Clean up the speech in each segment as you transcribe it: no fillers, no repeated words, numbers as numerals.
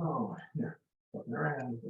Oh, here, looking around.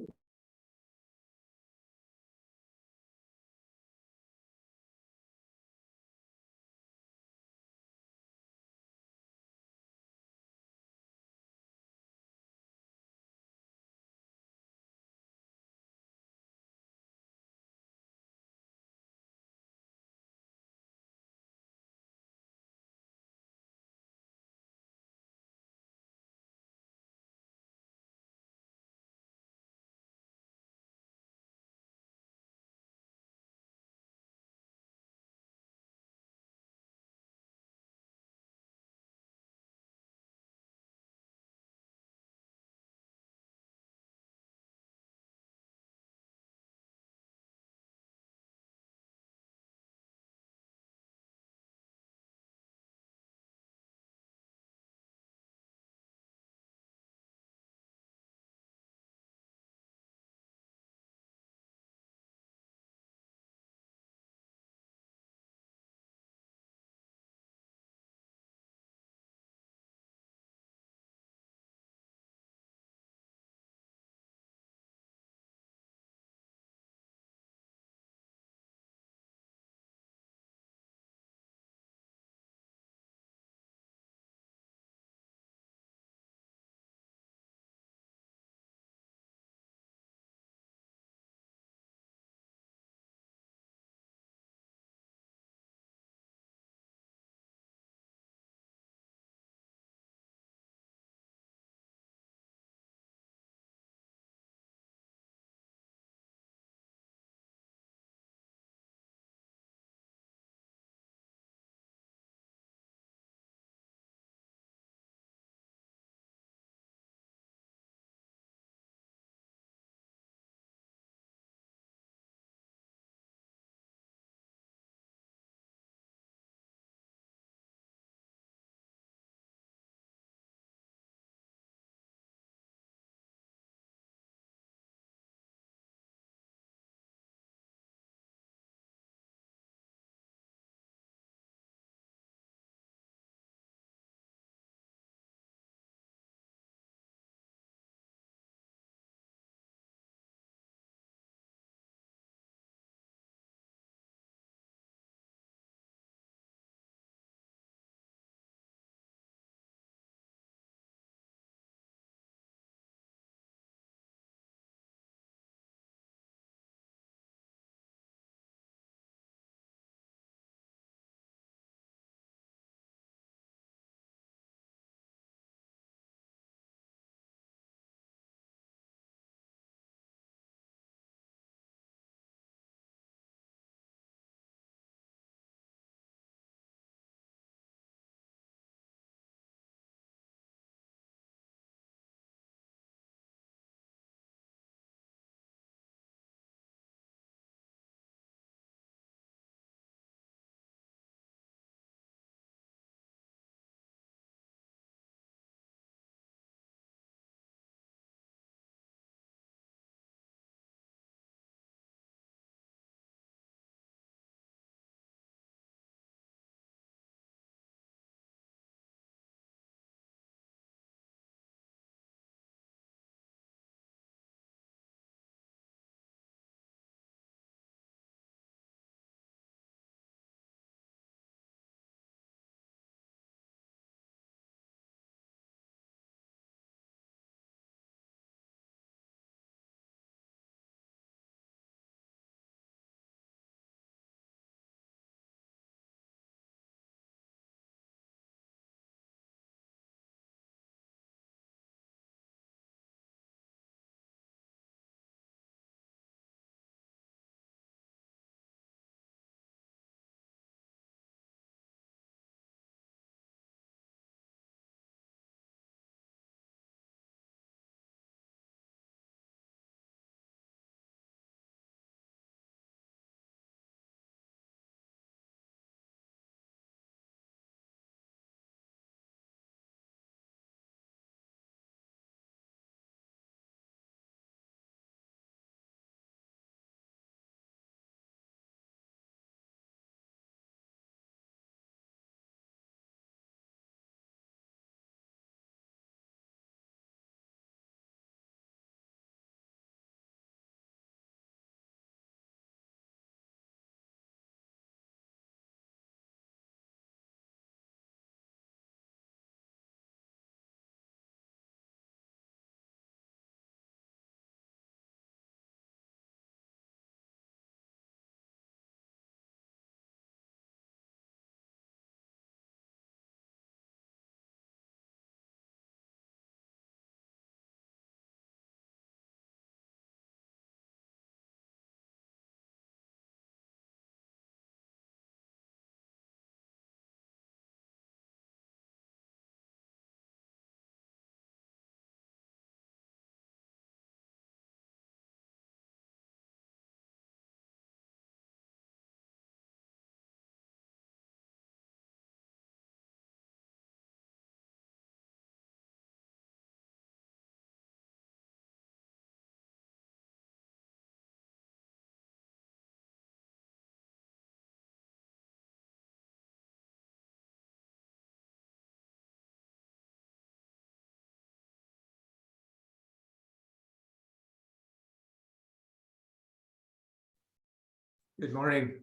Good morning.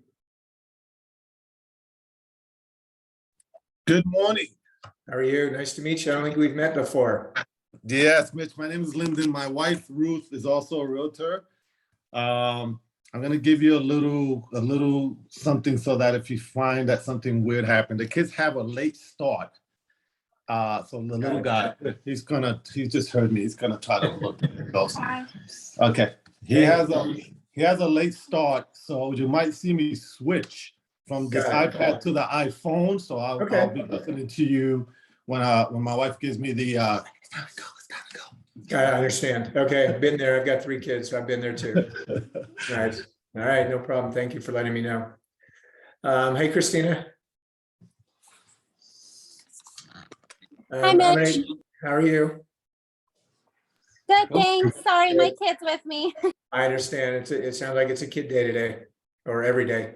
Good morning. How are you? Nice to meet you. I don't think we've met before. Yes, Mitch, my name is Lyndon. My wife, Ruth, is also a realtor. I'm going to give you a little something so that if you find that something weird happened, the kids have a late start. So the little guy, he just heard me. He's going to try to look. Okay. He has a late start, so you might see me switch from this iPad to the iPhone. So I'll be listening to you when my wife gives me the it's time to go. I understand. Okay, been there. I've got 3 kids, so I've been there too. Nice. All right, no problem. Thank you for letting me know. Hey, Christina. Hi, Mitch. How are you? Good, thanks. Sorry, my kid's with me. I understand. It sounds like it's a kid day today, or every day.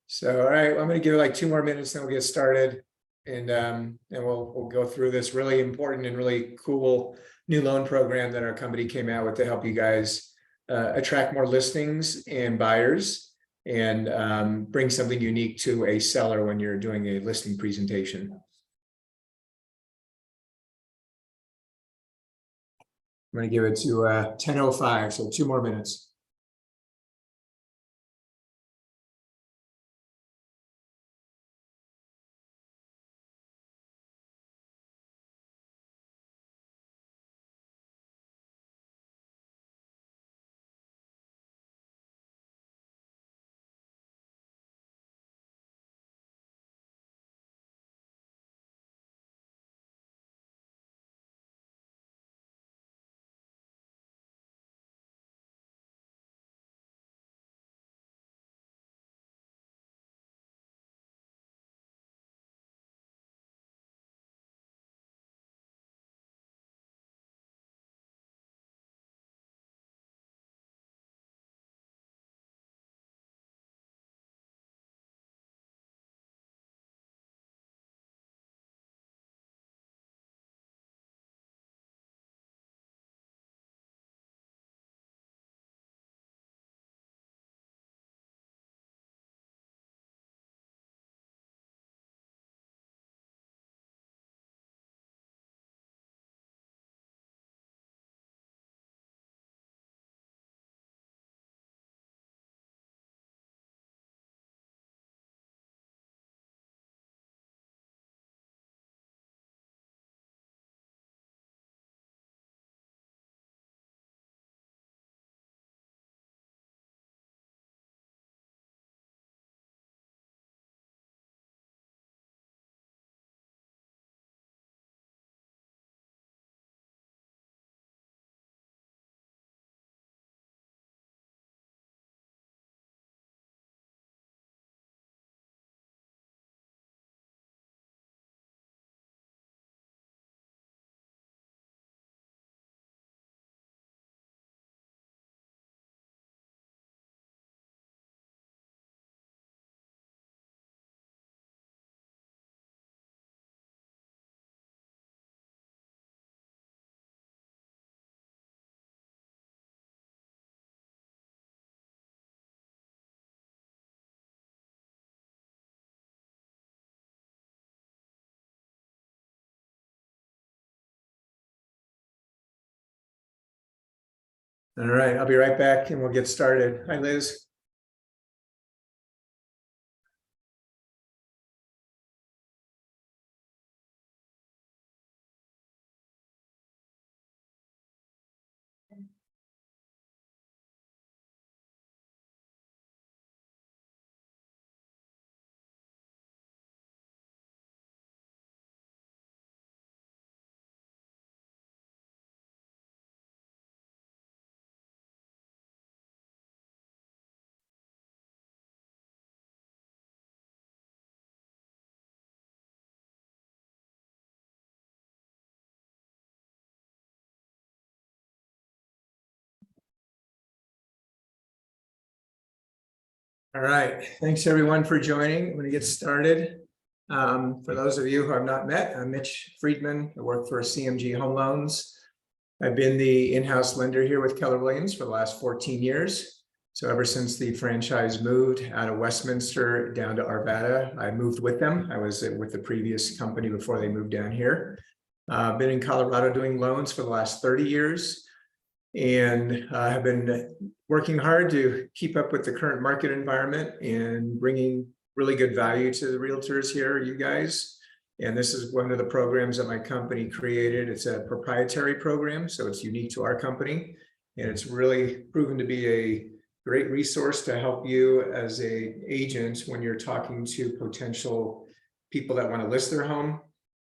So, all right, I'm going to give it like 2 more minutes, then we'll get started, and we'll go through this really important and really cool new loan program that our company came out with to help you guys attract more listings and buyers, and bring something unique to a seller when you're doing a listing presentation. I'm going to give it to 10:05, so 2 more minutes. All right, I'll be right back and we'll get started. Hi, Liz. All right, thanks everyone for joining. I'm going to get started. For those of you who I've not met, I'm Mitch Friedman. I work for CMG Home Loans. I've been the in-house lender here with Keller Williams for the last 14 years. So ever since the franchise moved out of Westminster down to Arvada, I moved with them. I was with the previous company before they moved down here. Been in Colorado doing loans for the last 30 years and have been working hard to keep up with the current market environment and bringing really good value to the realtors here, you guys. And this is one of the programs that my company created. It's a proprietary program, so it's unique to our company. And it's really proven to be a great resource to help you as an agent when you're talking to potential people that want to list their home.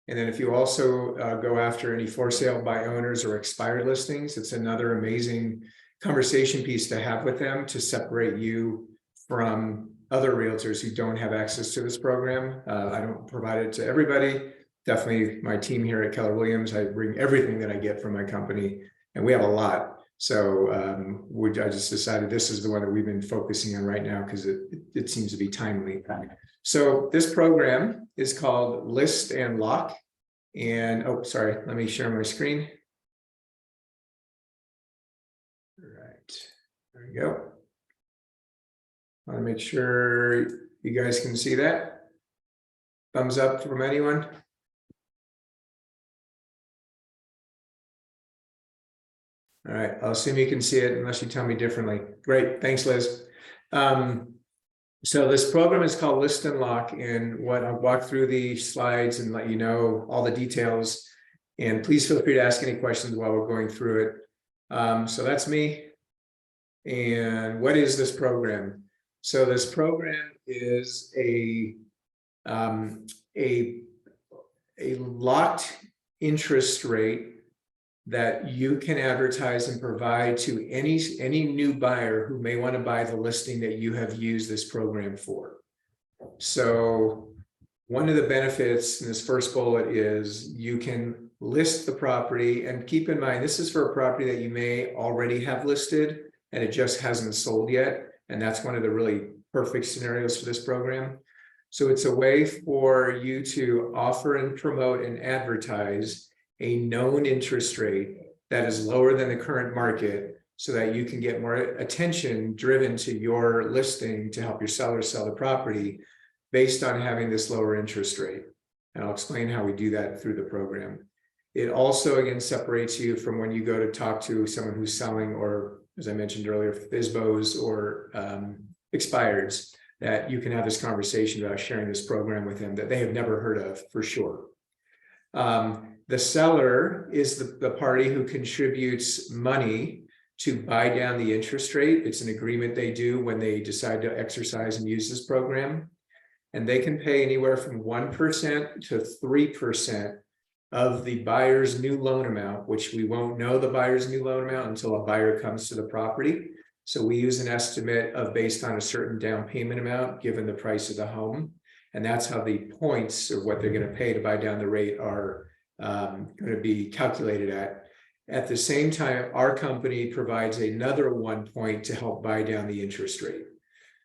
And then if you also go after any for sale by owners or expired listings, it's another amazing conversation piece to have with them to separate you from other realtors who don't have access to this program. I don't provide it to everybody. Definitely my team here at Keller Williams, I bring everything that I get from my company, and we have a lot. So I just decided this is the one that we've been focusing on right now because it seems to be timely. So this program is called List and Lock. And oh, sorry, let me share my screen. All right, there we go. I want to make sure you guys can see that. Thumbs up from anyone. All right, I'll assume you can see it unless you tell me differently. Great, thanks, Liz. So this program is called List and Lock, and what I'll walk through the slides and let you know all the details. And please feel free to ask any questions while we're going through it. So that's me. And what is this program? So this program is a locked interest rate that you can advertise and provide to any new buyer who may want to buy the listing that you have used this program for. So one of the benefits in this first bullet is you can list the property, and keep in mind, this is for a property that you may already have listed and it just hasn't sold yet. And that's one of the really perfect scenarios for this program. So it's a way for you to offer and promote and advertise a known interest rate that is lower than the current market so that you can get more attention driven to your listing to help your seller sell the property based on having this lower interest rate. And I'll explain how we do that through the program. It also, again, separates you from when you go to talk to someone who's selling, or as I mentioned earlier, FSBOs or expireds, that you can have this conversation about sharing this program with them that they have never heard of for sure. The seller is the party who contributes money to buy down the interest rate. It's an agreement they do when they decide to exercise and use this program. And they can pay anywhere from 1% to 3% of the buyer's new loan amount, which we won't know the buyer's new loan amount until a buyer comes to the property. So we use an estimate of based on a certain down payment amount given the price of the home. And that's how the points of what they're going to pay to buy down the rate are going to be calculated at. At the same time, our company provides another 1 point to help buy down the interest rate.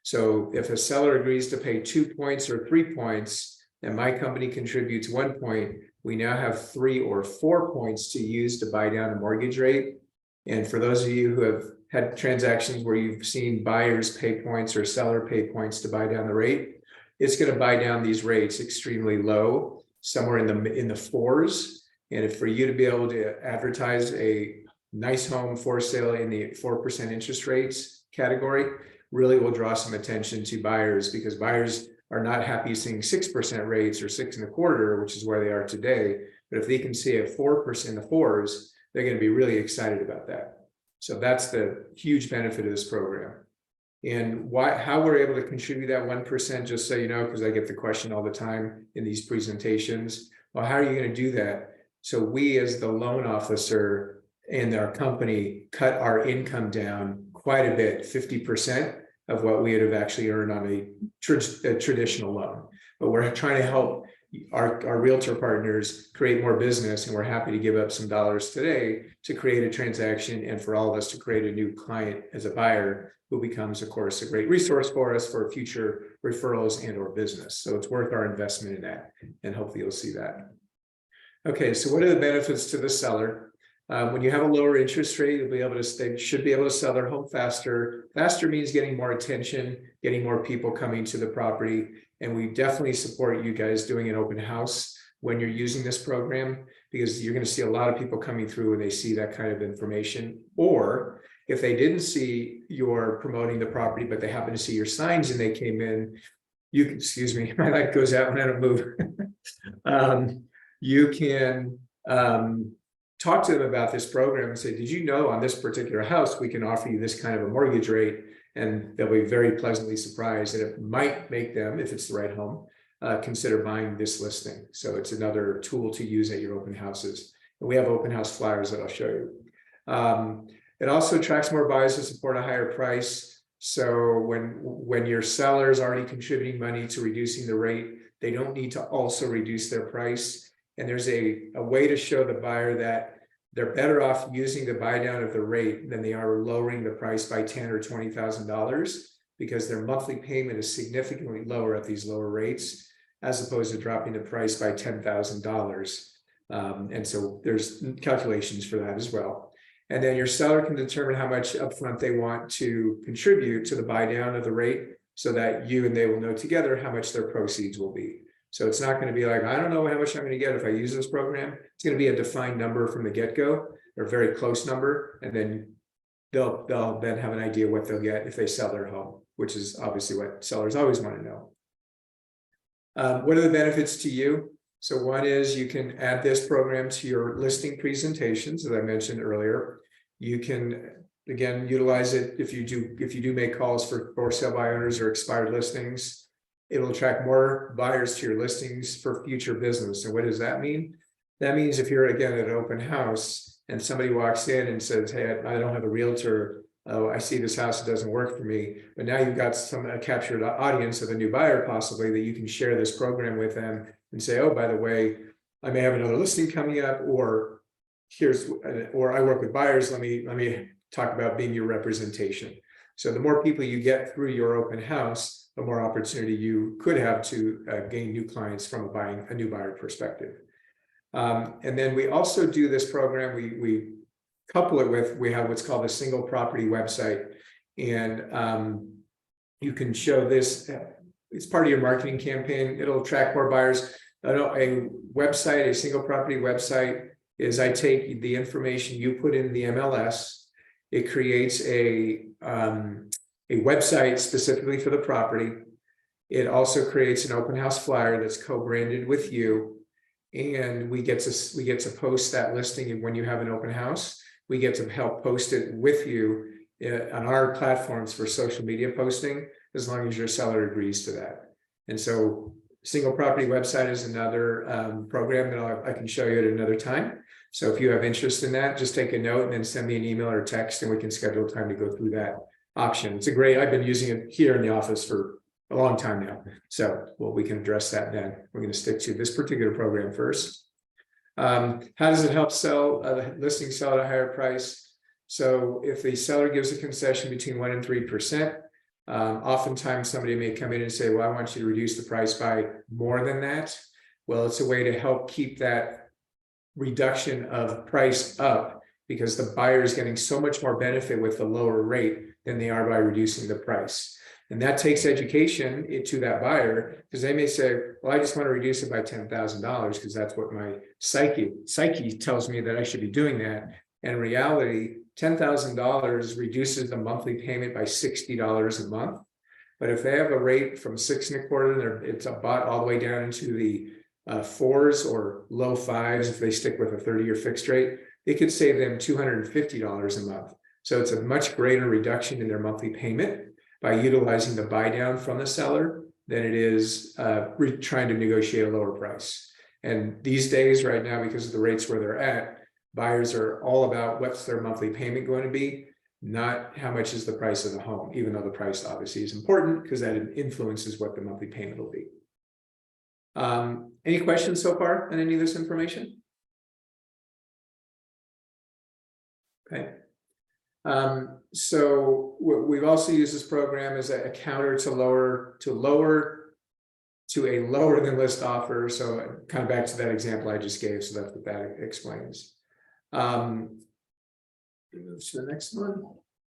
So if a seller agrees to pay 2 points or 3 points, and my company contributes 1 point, we now have 3 or 4 points to use to buy down a mortgage rate. And for those of you who have had transactions where you've seen buyers pay points or seller pay points to buy down the rate, it's going to buy down these rates extremely low, somewhere in the fours. And if for you to be able to advertise a nice home for sale in the 4% interest rates category, really will draw some attention to buyers, because buyers are not happy seeing 6% rates or 6.25%, which is where they are today. But if they can see a 4% in the fours, they're going to be really excited about that. So that's the huge benefit of this program. And how we're able to contribute that 1%, just so you know, because I get the question all the time in these presentations. Well, how are you going to do that? So we, as the loan officer and our company, cut our income down quite a bit, 50% of what we would have actually earned on a traditional loan. But we're trying to help our realtor partners create more business, and we're happy to give up some dollars today to create a transaction and for all of us to create a new client as a buyer who becomes, of course, a great resource for us for future referrals and or business. So it's worth our investment in that, and hopefully you'll see that. Okay, so what are the benefits to the seller? When you have a lower interest rate, you'll be able to, they should be able to sell their home faster. Faster means getting more attention, getting more people coming to the property. And we definitely support you guys doing an open house when you're using this program, because you're going to see a lot of people coming through when they see that kind of information. Or if they didn't see you're promoting the property, but they happen to see your signs and they came in, you can, excuse me, my light goes out when I don't move. You can talk to them about this program and say, did you know on this particular house, we can offer you this kind of a mortgage rate? And they'll be very pleasantly surprised, and it might make them, if it's the right home, consider buying this listing. So it's another tool to use at your open houses. And we have open house flyers that I'll show you. It also attracts more buyers to support a higher price. So when your seller is already contributing money to reducing the rate, they don't need to also reduce their price. And there's a way to show the buyer that they're better off using the buy down of the rate than they are lowering the price by $10,000 or $20,000, because their monthly payment is significantly lower at these lower rates, as opposed to dropping the price by $10,000. And so there's calculations for that as well. And then your seller can determine how much upfront they want to contribute to the buy down of the rate, so that you and they will know together how much their proceeds will be. So it's not going to be like, I don't know how much I'm going to get if I use this program. It's going to be a defined number from the get-go, or a very close number. And then they'll then have an idea what they'll get if they sell their home, which is obviously what sellers always want to know. What are the benefits to you? So one is you can add this program to your listing presentations, as I mentioned earlier. You can, again, utilize it if you do make calls for sale by owners or expired listings. It'll attract more buyers to your listings for future business. And what does that mean? That means if you're, again, at an open house and somebody walks in and says, hey, I don't have a realtor. Oh, I see this house, it doesn't work for me. But now you've got a captured audience of a new buyer possibly that you can share this program with them and say, oh, by the way, I may have another listing coming up, or I work with buyers. Let me talk about being your representation. So the more people you get through your open house, the more opportunity you could have to gain new clients from a new buyer perspective. And then we also do this program, we couple it with, we have what's called a single property website. And you can show this, it's part of your marketing campaign. It'll attract more buyers. A website, a single property website, is I take the information you put in the MLS, it creates a website specifically for the property. It also creates an open house flyer that's co-branded with you. And we get to post that listing. And when you have an open house, we get to help post it with you on our platforms for social media posting, as long as your seller agrees to that. And so single property website is another program that I can show you at another time. So if you have interest in that, just take a note and then send me an email or text, and we can schedule time to go through that option. It's I've been using it here in the office for a long time now. So we can address that then. We're going to stick to this particular program first. How does it help listing sell at a higher price? So if the seller gives a concession between 1% and 3%, oftentimes somebody may come in and say, well, I want you to reduce the price by more than that. Well, it's a way to help keep that reduction of price up, because the buyer is getting so much more benefit with the lower rate than they are by reducing the price. And that takes education to that buyer, because they may say, well, I just want to reduce it by $10,000 because that's what my psyche tells me that I should be doing that. And in reality, $10,000 reduces the monthly payment by $60 a month. But if they have a rate from 6.25, it's bought all the way down into the 4s or low 5s, if they stick with a 30-year fixed rate, it could save them $250 a month. So it's a much greater reduction in their monthly payment by utilizing the buy down from the seller than it is trying to negotiate a lower price. And these days, right now, because of the rates where they're at, buyers are all about what's their monthly payment going to be, not how much is the price of the home, even though the price obviously is important because that influences what the monthly payment will be. Any questions so far on any of this information? Okay. So we've also used this program as a counter to a lower than list offer. So kind of back to that example I just gave. So that's what that explains. Move to the next one.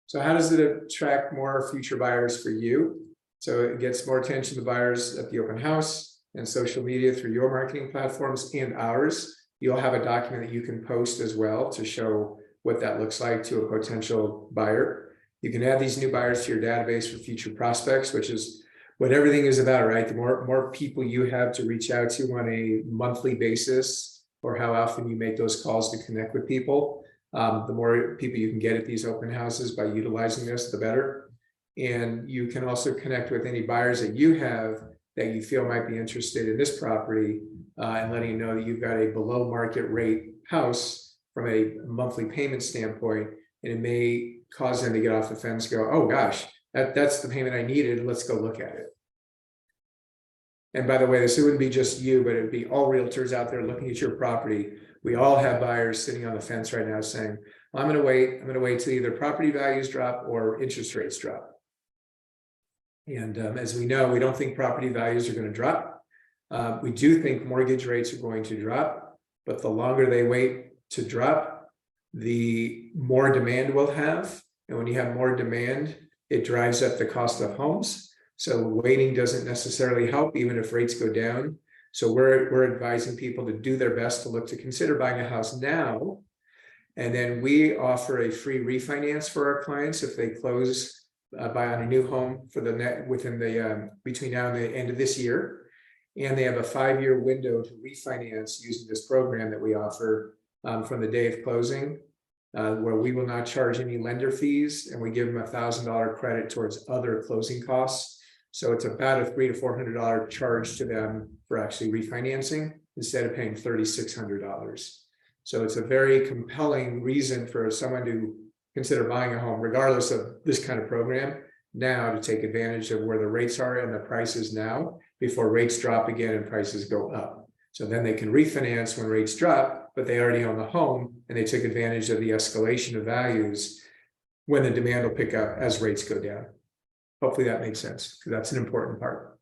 So how does it attract more future buyers for you? So it gets more attention to buyers at the open house and social media through your marketing platforms and ours. You'll have a document that you can post as well to show what that looks like to a potential buyer. You can add these new buyers to your database for future prospects, which is what everything is about, right? The more people you have to reach out to on a monthly basis, or how often you make those calls to connect with people, the more people you can get at these open houses by utilizing this, the better. And you can also connect with any buyers that you have that you feel might be interested in this property, and letting you know that you've got a below market rate house from a monthly payment standpoint, and it may cause them to get off the fence and go, oh gosh, that's the payment I needed, let's go look at it. And by the way, this wouldn't be just you, but it'd be all realtors out there looking at your property. We all have buyers sitting on the fence right now saying, well, I'm going to wait till either property values drop or interest rates drop. And as we know, we don't think property values are going to drop. We do think mortgage rates are going to drop, but the longer they wait to drop, the more demand we'll have. And when you have more demand, it drives up the cost of homes. So waiting doesn't necessarily help, even if rates go down. So we're advising people to do their best to look to consider buying a house now. And then we offer a free refinance for our clients if they close buy on a new home for the net within the between now and the end of this year. And they have a 5-year window to refinance using this program that we offer from the day of closing, where we will not charge any lender fees, and we give them $1,000 credit towards other closing costs. So it's about a $300 to $400 charge to them for actually refinancing instead of paying $3,600. So it's a very compelling reason for someone to consider buying a home, regardless of this kind of program, now to take advantage of where the rates are and the prices now before rates drop again and prices go up. So then they can refinance when rates drop, but they already own the home and they took advantage of the escalation of values when the demand will pick up as rates go down. Hopefully that makes sense, because that's an important part.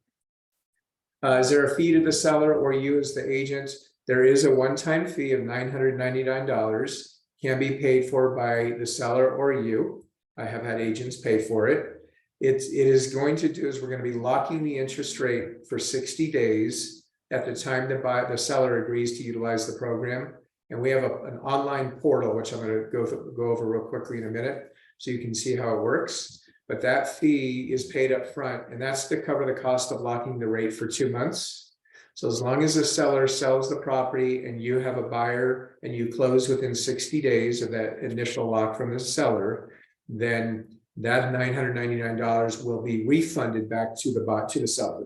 Is there a fee to the seller or you as the agent? There is a one-time fee of $999, can be paid for by the seller or you. I have had agents pay for it. It is going to do is we're going to be locking the interest rate for 60 days at the time the seller agrees to utilize the program. And we have an online portal, which I'm going to go over real quickly in a minute, so you can see how it works. But that fee is paid up front, and that's to cover the cost of locking the rate for 2 months. So as long as the seller sells the property and you have a buyer and you close within 60 days of that initial lock from the seller, then that $999 will be refunded back to the seller.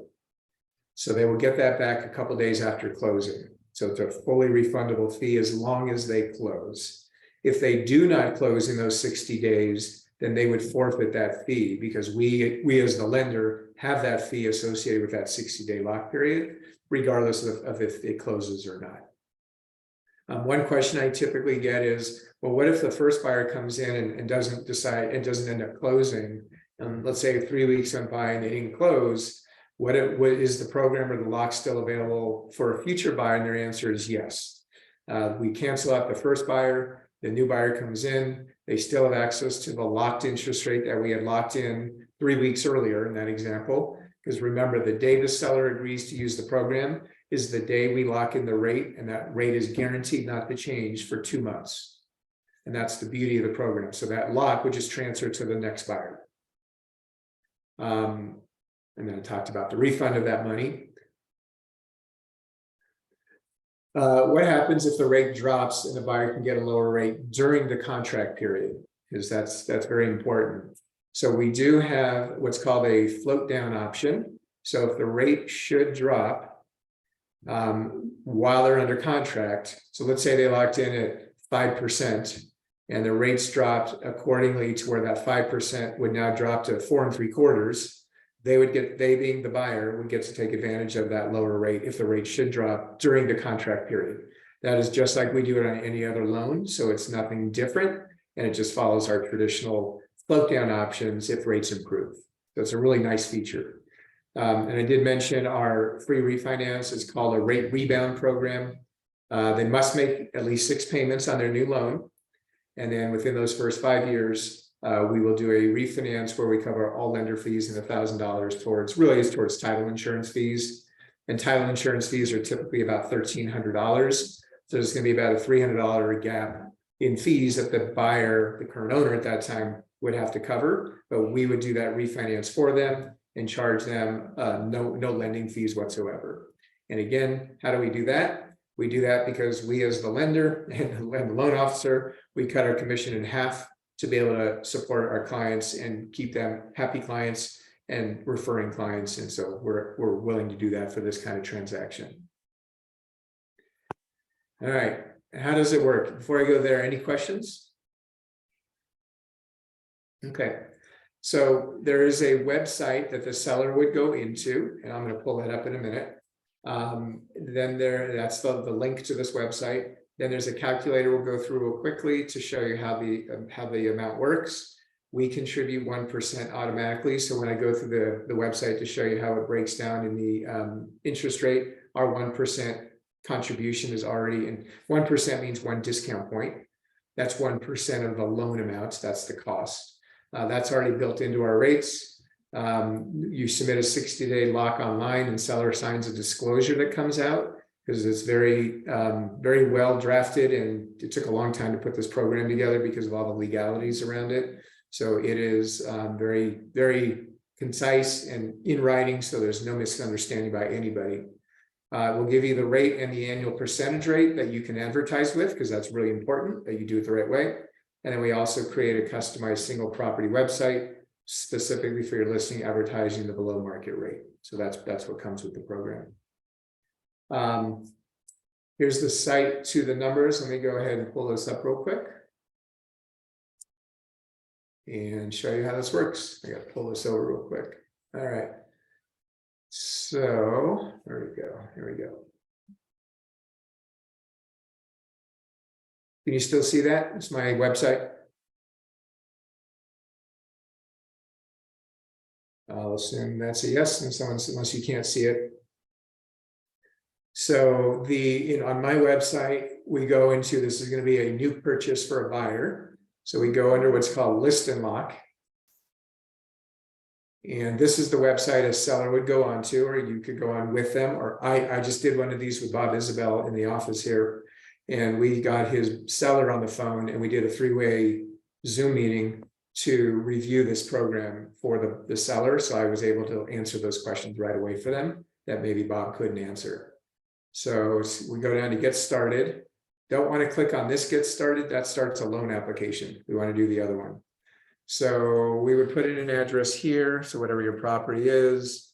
So they will get that back a couple days after closing. So it's a fully refundable fee as long as they close. If they do not close in those 60 days, then they would forfeit that fee, because we as the lender have that fee associated with that 60-day lock period, regardless of if it closes or not. One question I typically get is, well, what if the first buyer comes in and doesn't decide and doesn't end up closing? Let's say 3 weeks went by and they didn't close. What is the program or the lock still available for a future buyer? And their answer is yes. We cancel out the first buyer, the new buyer comes in, they still have access to the locked interest rate that we had locked in 3 weeks earlier in that example. Because remember, the day the seller agrees to use the program is the day we lock in the rate, and that rate is guaranteed not to change for 2 months. And that's the beauty of the program. So that lock would just transfer to the next buyer. And then I talked about the refund of that money. What happens if the rate drops and the buyer can get a lower rate during the contract period? Because that's very important. So we do have what's called a float down option. So if the rate should drop while they're under contract, so let's say they locked in at 5% and the rates dropped accordingly to where that 5% would now drop to 4 3/4, they being the buyer would get to take advantage of that lower rate if the rate should drop during the contract period. That is just like we do it on any other loan. So it's nothing different, and it just follows our traditional float down options if rates improve. So it's a really nice feature. And I did mention our free refinance. It's called a rate rebound program. They must make at least 6 payments on their new loan. And then within those first 5 years, we will do a refinance where we cover all lender fees and $1,000 towards title insurance fees. And title insurance fees are typically about $1,300. So there's going to be about a $300 gap in fees that the buyer, the current owner at that time, would have to cover. But we would do that refinance for them and charge them no lending fees whatsoever. And again, how do we do that? We do that because we, as the lender and the loan officer, we cut our commission in half to be able to support our clients and keep them happy clients and referring clients. And so we're willing to do that for this kind of transaction. All right, how does it work? Before I go there, any questions? Okay, so there is a website that the seller would go into, and I'm going to pull that up in a minute. That's the link to this website. Then there's a calculator we'll go through real quickly to show you how the amount works. We contribute 1% automatically. So when I go through the website to show you how it breaks down in the interest rate, our 1% contribution is already in. 1% means 1 discount point. That's 1% of the loan amounts. That's the cost. That's already built into our rates. You submit a 60-day lock online, and seller signs a disclosure that comes out, because it's very well drafted, and it took a long time to put this program together because of all the legalities around it. So it is very, very concise and in writing, so there's no misunderstanding by anybody. We'll give you the rate and the annual percentage rate that you can advertise with, because that's really important that you do it the right way. And then we also create a customized single property website specifically for your listing, advertising the below market rate. So that's what comes with the program. Here's the site to the numbers. Let me go ahead and pull this up real quick and show you how this works. I got to pull this over real quick. All right. So there we go. Here we go. Can you still see that? It's my website. I'll assume that's a yes, unless you can't see it. So on my website, we go into, this is going to be a new purchase for a buyer. So we go under what's called list and lock. And this is the website a seller would go onto, or you could go on with them. Or I just did one of these with Bob Isabel in the office here. And we got his seller on the phone, and we did a 3-way Zoom meeting to review this program for the seller. So I was able to answer those questions right away for them that maybe Bob couldn't answer. So we go down to get started. Don't want to click on this get started. That starts a loan application. We want to do the other one. So we would put in an address here. So whatever your property is,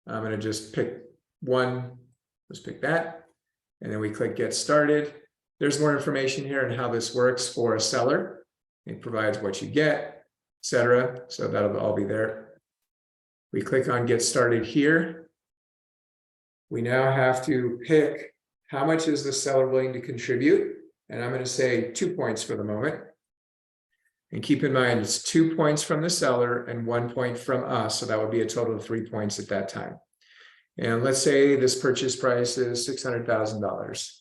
I'm going to just pick one. Let's pick that. And then we click get started. There's more information here on how this works for a seller. It provides what you get, etc. So that'll all be there. We click on get started here. We now have to pick how much is the seller willing to contribute. And I'm going to say 2 points for the moment. And keep in mind, it's 2 points from the seller and 1 point from us. So that would be a total of 3 points at that time. And let's say this purchase price is $600,000.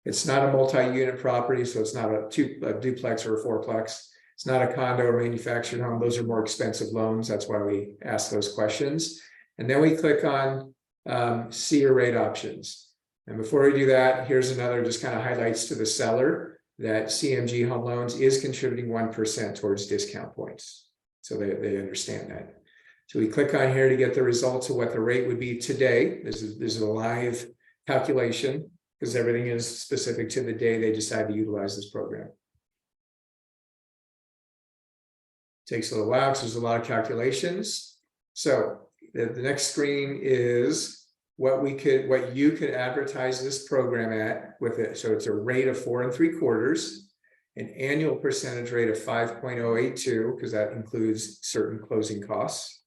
It's not a multi-unit property, so it's not a duplex or a fourplex. It's not a condo or manufactured home. Those are more expensive loans. That's why we ask those questions. And then we click on see your rate options. And before we do that, here's another just kind of highlights to the seller that CMG Home Loans is contributing 1% towards discount points. So they understand that. So we click on here to get the results of what the rate would be today. This is a live calculation, because everything is specific to the day they decide to utilize this program. Takes a little while because there's a lot of calculations. So the next screen is what you could advertise this program at with it. So it's a rate of 4 3/4, an annual percentage rate of 5.082, because that includes certain closing costs.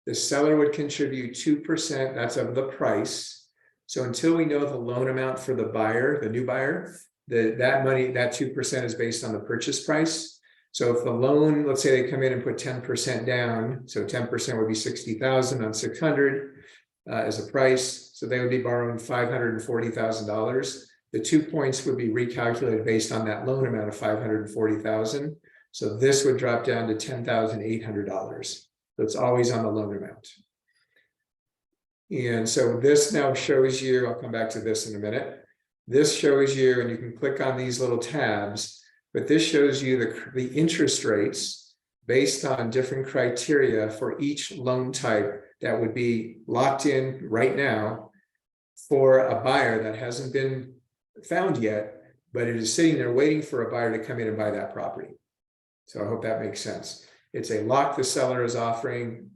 The seller would contribute 2%, that's of the price. So until we know the loan amount for the buyer, the new buyer, that money, that 2% is based on the purchase price. So if the loan, let's say they come in and put 10% down, so 10% would be 60,000 on 600 as a price. so they would be borrowing $540,000. The 2 points would be recalculated based on that loan amount of $540,000. So this would drop down to $10,800. So it's always on the loan amount. And so this now shows you, I'll come back to this in a minute. This shows you, and you can click on these little tabs, but this shows you the interest rates based on different criteria for each loan type that would be locked in right now for a buyer that hasn't been found yet, but it is sitting there waiting for a buyer to come in and buy that property. So I hope that makes sense. It's a lock the seller is offering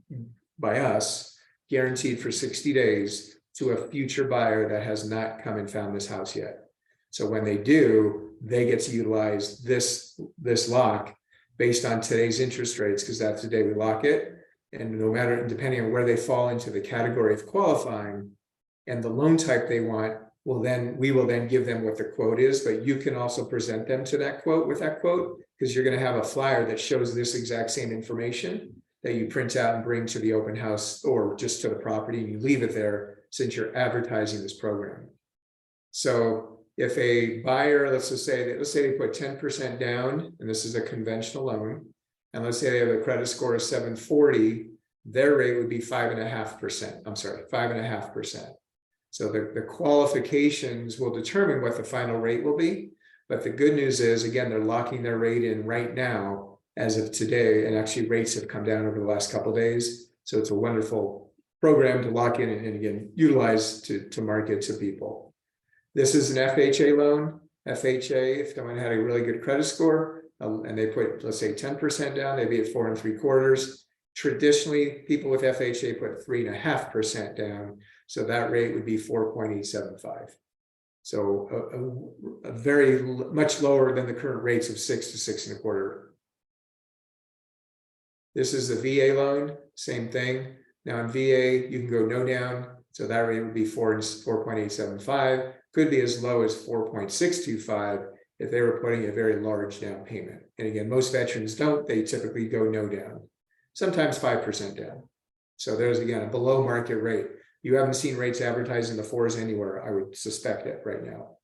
by us, guaranteed for 60 days to a future buyer that has not come and found this house yet. So when they do, they get to utilize this lock based on today's interest rates, because that's the day we lock it. And no matter, depending on where they fall into the category of qualifying and the loan type they want, we will then give them what the quote is, but you can also present them to that quote with that quote, because you're going to have a flyer that shows this exact same information that you print out and bring to the open house or just to the property, and you leave it there since you're advertising this program. So if a buyer, let's say they put 10% down, and this is a conventional loan, and let's say they have a credit score of 740, their rate would be 5.5%. I'm sorry, 5.5%. So the qualifications will determine what the final rate will be. But the good news is, again, they're locking their rate in right now as of today. And actually rates have come down over the last couple of days. So it's a wonderful program to lock in and again, utilize to market to people. This is an FHA loan. FHA, if someone had a really good credit score and they put, let's say 10% down, they'd be at 4 3/4. Traditionally, people with FHA put 3.5% down. So that rate would be 4.875. So a very much lower than the current rates of 6 to 6 1/4. This is the VA loan, same thing. Now in VA, you can go no down. So that rate would be 4.875. Could be as low as 4.625 if they were putting a very large down payment. And again, most veterans don't, they typically go no down, sometimes 5% down. So there's again, a below market rate. You haven't seen rates advertised in the 4s anywhere, I would suspect it right now.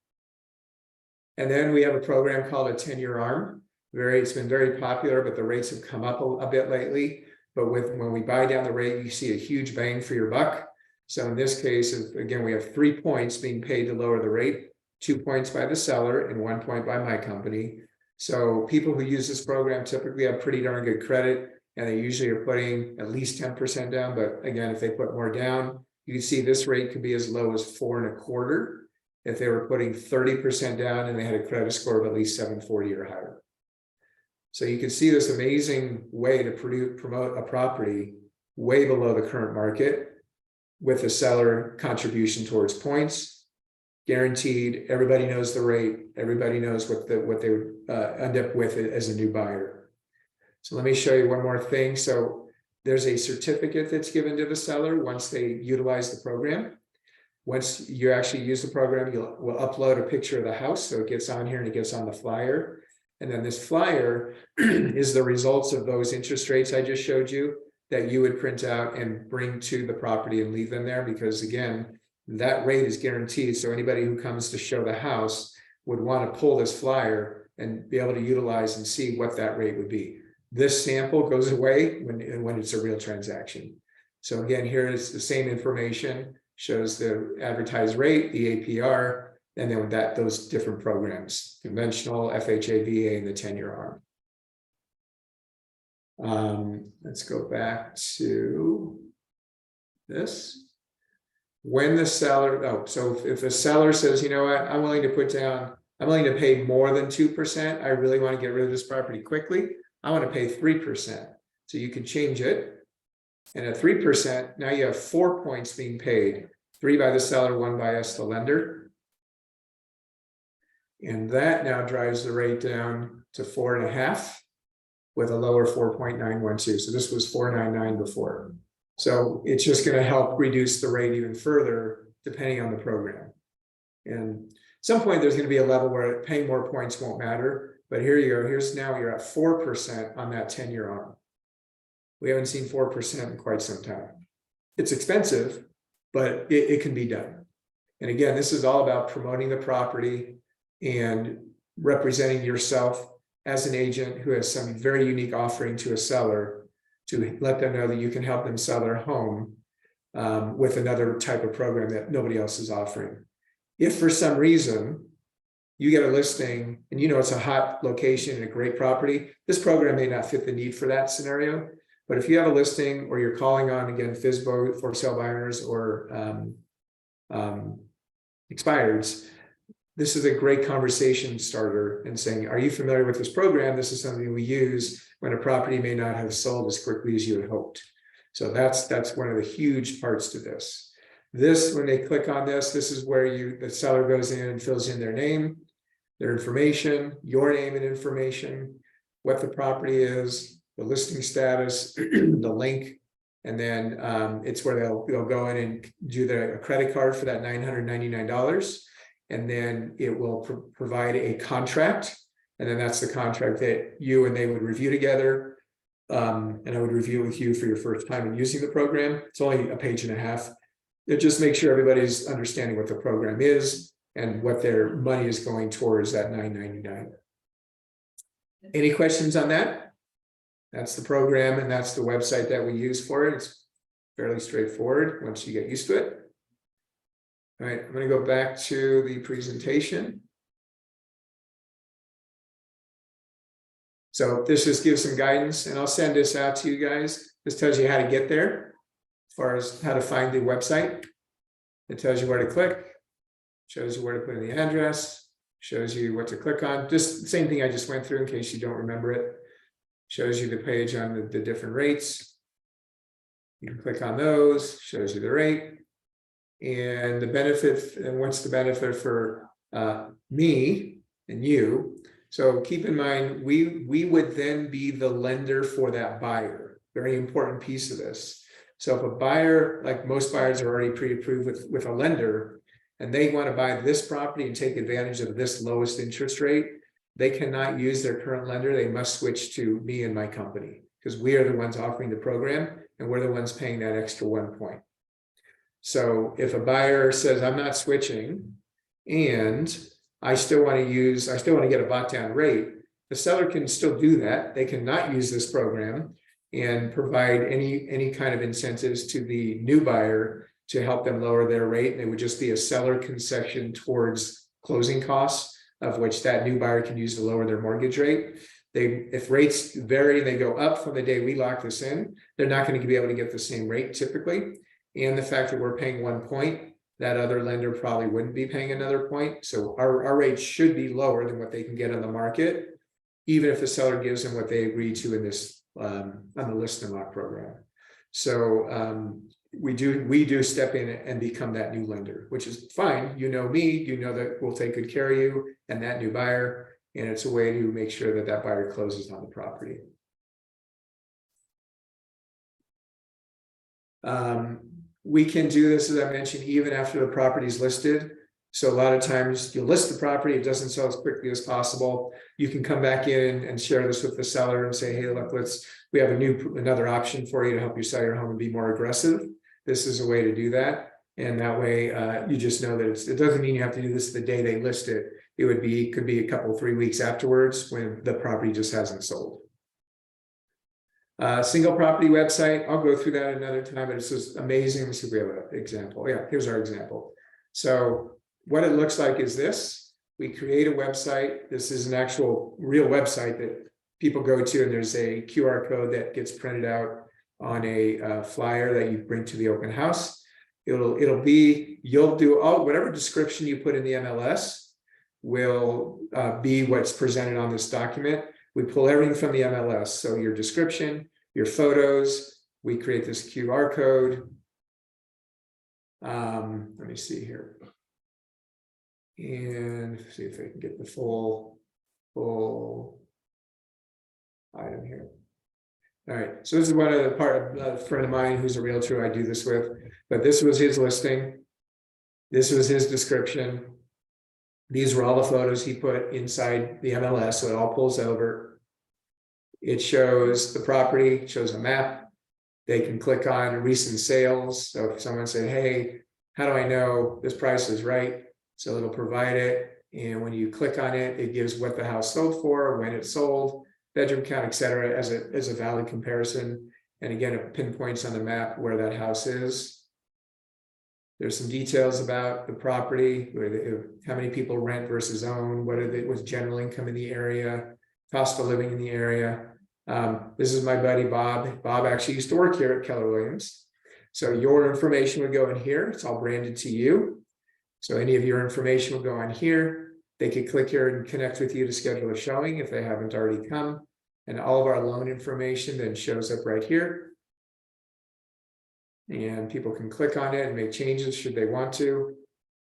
And then we have a program called a 10-year ARM. It's been very popular, but the rates have come up a bit lately. But when we buy down the rate, you see a huge bang for your buck. So in this case, again, we have 3 points being paid to lower the rate, 2 points by the seller and 1 point by my company. So people who use this program typically have pretty darn good credit, and they usually are putting at least 10% down. But again, if they put more down, you can see this rate could be as low as 4 1/4 if they were putting 30% down and they had a credit score of at least 740 or higher. So you can see this amazing way to promote a property way below the current market with the seller contribution towards points, guaranteed. Everybody knows the rate. Everybody knows what they would end up with as a new buyer. So let me show you one more thing. So there's a certificate that's given to the seller once they utilize the program. Once you actually use the program, we'll upload a picture of the house. So it gets on here and it gets on the flyer. And then this flyer is the results of those interest rates I just showed you that you would print out and bring to the property and leave them there. Because again, that rate is guaranteed. So anybody who comes to show the house would want to pull this flyer and be able to utilize and see what that rate would be. This sample goes away when it's a real transaction. So again, here is the same information, shows the advertised rate, the APR, and then those different programs, conventional, FHA, VA, and the 10-year ARM. Let's go back to this. When the seller, so if the seller says, you know what, I'm willing to pay more than 2%. I really want to get rid of this property quickly. I want to pay 3%. So you can change it. And at 3%, now you have 4 points being paid, 3 by the seller, 1 by us, the lender. And that now drives the rate down to 4.5 with a lower 4.912. So this was 4.99 before. So it's just going to help reduce the rate even further, depending on the program. And at some point, there's going to be a level where paying more points won't matter. But here you go. Here's now you're at 4% on that 10-year ARM. We haven't seen 4% in quite some time. It's expensive, but it can be done. And again, this is all about promoting the property and representing yourself as an agent who has some very unique offering to a seller to let them know that you can help them sell their home with another type of program that nobody else is offering. If for some reason you get a listing and you know it's a hot location and a great property, this program may not fit the need for that scenario. But if you have a listing or you're calling on, again, FSBO for sale buyers or expireds, this is a great conversation starter and saying, are you familiar with this program? This is something we use when a property may not have sold as quickly as you had hoped. So that's one of the huge parts to this. This, when they click on this, this is where the seller goes in and fills in their name, their information, your name and information, what the property is, the listing status, the link, and then it's where they'll go in and do a credit card for that $999, and then it will provide a contract, and then that's the contract that you and they would review together, and I would review with you for your first time in using the program. It's only a page and a half. It just makes sure everybody's understanding what the program is and what their money is going towards that $999. Any questions on that? That's the program and that's the website that we use for it. It's fairly straightforward once you get used to it. All right, I'm going to go back to the presentation. So this just gives some guidance, and I'll send this out to you guys. This tells you how to get there, as far as how to find the website. It tells you where to click, shows you where to put in the address, shows you what to click on. Just the same thing I just went through in case you don't remember it. Shows you the page on the different rates. You can click on those, shows you the rate. And the benefit, and what's the benefit for me and you? So keep in mind, we would then be the lender for that buyer. Very important piece of this. So if a buyer, like most buyers are already pre-approved with a lender, and they want to buy this property and take advantage of this lowest interest rate, they cannot use their current lender. They must switch to me and my company, because we are the ones offering the program and we're the ones paying that extra 1 point. So if a buyer says, I'm not switching and I still want to get a bought down rate, the seller can still do that. They cannot use this program and provide any kind of incentives to the new buyer to help them lower their rate. And it would just be a seller concession towards closing costs, of which that new buyer can use to lower their mortgage rate. If rates vary, they go up from the day we lock this in, they're not going to be able to get the same rate typically. And the fact that we're paying 1 point, that other lender probably wouldn't be paying another point. So our rates should be lower than what they can get on the market, even if the seller gives them what they agreed to in this on the list and lock program. So we do step in and become that new lender, which is fine. You know me, you know that we'll take good care of you and that new buyer, and it's a way to make sure that that buyer closes on the property. We can do this, as I mentioned, even after the property is listed. So a lot of times you'll list the property, it doesn't sell as quickly as possible. You can come back in and share this with the seller and say, hey, look, we have another option for you to help you sell your home and be more aggressive. This is a way to do that. And that way you just know that it doesn't mean you have to do this the day they list it. It could be a couple, 3 weeks afterwards when the property just hasn't sold. Single property website, I'll go through that another time, but it's just amazing. Let's see if we have an example. Yeah, here's our example. So what it looks like is this. We create a website. This is an actual real website that people go to, and there's a QR code that gets printed out on a flyer that you bring to the open house. It'll be, you'll do whatever description you put in the MLS will be what's presented on this document. We pull everything from the MLS. So your description, your photos, we create this QR code. Let me see here. And see if I can get the full item here. All right, so this is one of the part of a friend of mine who's a realtor I do this with, but this was his listing. This was his description. These were all the photos he put inside the MLS, so it all pulls over. It shows the property, shows a map. They can click on recent sales. So if someone said, hey, how do I know this price is right? So it'll provide it. And when you click on it, it gives what the house sold for, when it sold, bedroom count, et cetera, as a valid comparison. And again, it pinpoints on the map where that house is. There's some details about the property, how many people rent versus own, what's general income in the area, cost of living in the area. This is my buddy Bob. Bob actually used to work here at Keller Williams. So your information would go in here. It's all branded to you. So any of your information will go on here. They could click here and connect with you to schedule a showing if they haven't already come. And all of our loan information then shows up right here. And people can click on it and make changes should they want to.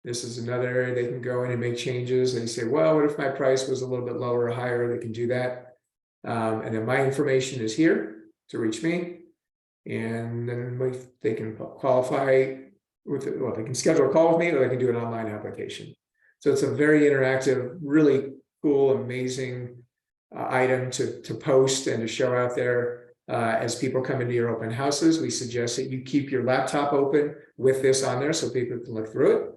This is another area they can go in and make changes. And say, well, what if my price was a little bit lower or higher? They can do that. And then my information is here to reach me. And then they can qualify with it. Well, they can schedule a call with me, or they can do an online application. So it's a very interactive, really cool, amazing item to post and to show out there. As people come into your open houses, we suggest that you keep your laptop open with this on there so people can look through it.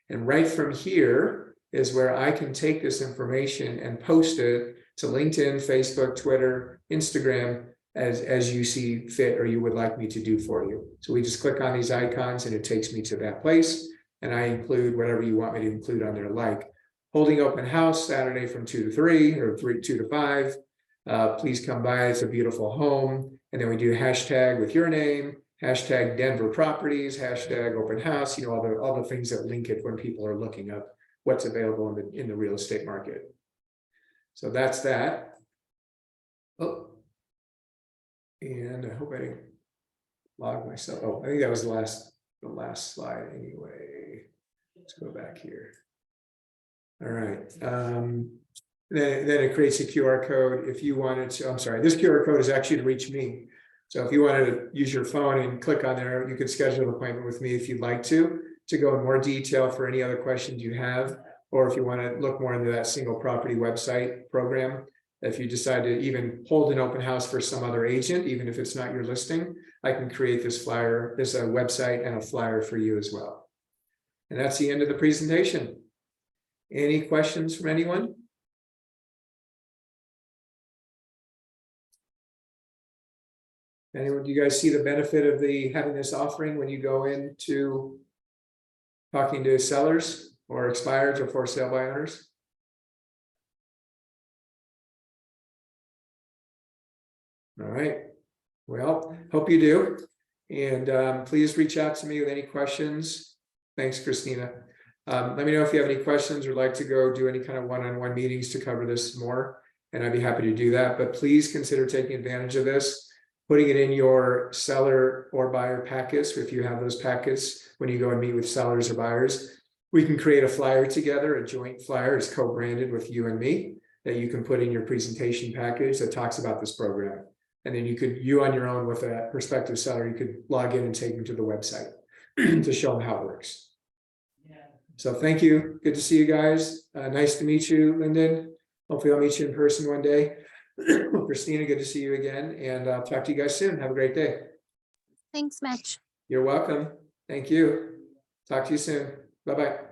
And right from here is where I can take this information and post it to LinkedIn, Facebook, Twitter, Instagram, as you see fit or you would like me to do for you. So we just click on these icons and it takes me to that place. And I include whatever you want me to include on there, like holding open house Saturday from 2 to 3 or 2 to 5. Please come by, it's a beautiful home. And then we do hashtag with your name, hashtag Denver properties, hashtag open house, you know, all the things that link it when people are looking up what's available in the real estate market. So that's that. Oh, and I hope I didn't log myself. Oh, I think that was the last slide anyway. Let's go back here. All right. Then it creates a QR code if you wanted to. I'm sorry, this QR code is actually to reach me. So if you wanted to use your phone and click on there, you could schedule an appointment with me if you'd like to go in more detail for any other questions you have, or if you want to look more into that single property website program. If you decide to even hold an open house for some other agent, even if it's not your listing, I can create this flyer, this website and a flyer for you as well. And that's the end of the presentation. Any questions from anyone? Anyone, do you guys see the benefit of having this offering when you go into talking to sellers or expireds or for sale by owners? All right. Well, hope you do. And please reach out to me with any questions. Thanks, Christina. Let me know if you have any questions or like to go do any kind of one-on-one meetings to cover this more. And I'd be happy to do that. But please consider taking advantage of this, putting it in your seller or buyer packets. If you have those packets, when you go and meet with sellers or buyers, we can create a flyer together, a joint flyer. It's co-branded with you and me that you can put in your presentation package that talks about this program. And then you on your own with a prospective seller, you could log in and take them to the website to show them how it works. So thank you. Good to see you guys. Nice to meet you, Lyndon. Hopefully I'll meet you in person one day. Christina, good to see you again. And I'll talk to you guys soon. Have a great day. Thanks, Mitch. You're welcome. Thank you. Talk to you soon. Bye-bye.